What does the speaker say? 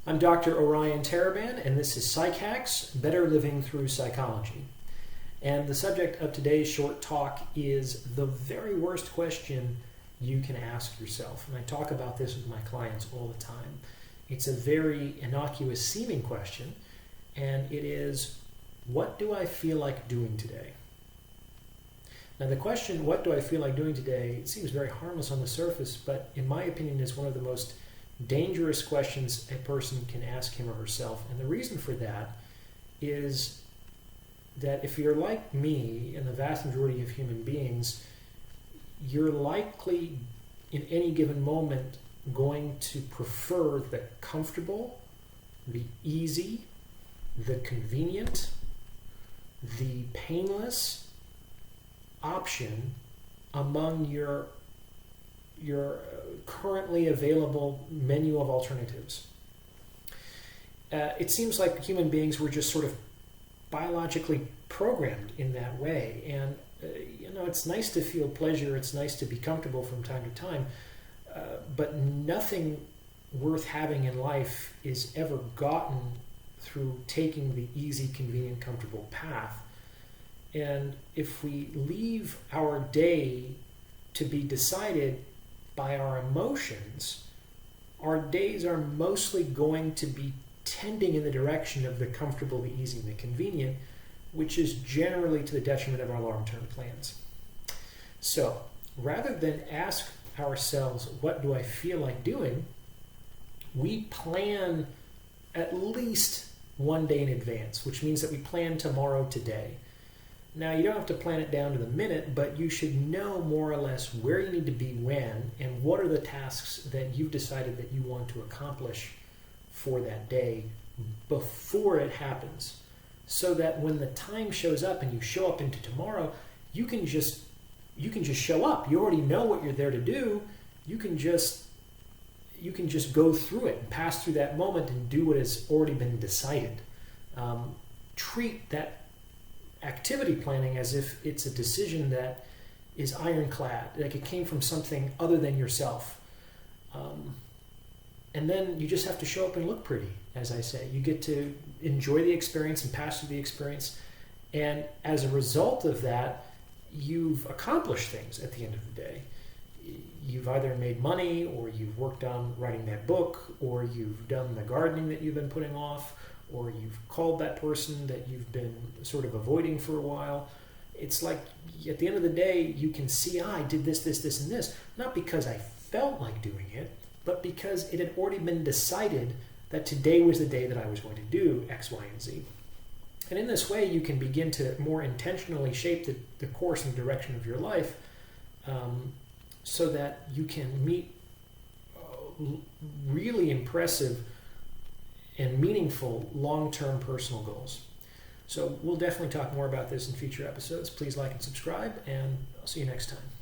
I'm Dr. Orion AI, and this is PsycHacks, Better Living Through Psychology. And the subject of today's short talk is the very worst question you can ask yourself. And I talk about this with my clients all the time. It's a very innocuous seeming question, and it is, what do I feel like doing today? Now the question, what do I feel like doing today, it seems very harmless on the surface, but in my opinion is one of the most dangerous questions a person can ask him or herself. And the reason for that is that if you're like me and the vast majority of human beings, you're likely in any given moment going to prefer the comfortable, the easy, the convenient, the painless option among your currently available menu of alternatives. It seems like human beings were just sort of biologically programmed in that way. And, it's nice to feel pleasure, it's nice to be comfortable from time to time, but nothing worth having in life is ever gotten through taking the easy, convenient, comfortable path. And if we leave our day to be decided by our emotions, our days are mostly going to be tending in the direction of the comfortable, the easy, and the convenient, which is generally to the detriment of our long-term plans. So, rather than ask ourselves, what do I feel like doing, we plan at least one day in advance, which means that we plan tomorrow today. Now, you don't have to plan it down to the minute, but you should know more or less where you need to be when and what are the tasks that you've decided that you want to accomplish for that day before it happens, so that when the time shows up and you show up into tomorrow, you can just show up. You already know what you're there to do. You can just go through it and pass through that moment and do what has already been decided. Treat that activity planning as if it's a decision that is ironclad, like it came from something other than yourself. And then you just have to show up and look pretty, as I say. You get to enjoy the experience and pass through the experience. And as a result of that, you've accomplished things at the end of the day. You've either made money, or you've worked on writing that book, or you've done the gardening that you've been putting off, or you've called that person that you've been sort of avoiding for a while. It's like at the end of the day, you can see, I did this, and this, not because I felt like doing it, but because it had already been decided that today was the day that I was going to do X, Y, and Z. And in this way, you can begin to more intentionally shape the course and direction of your life, so that you can meet really impressive and meaningful long-term personal goals. So we'll definitely talk more about this in future episodes. Please like and subscribe, and I'll see you next time.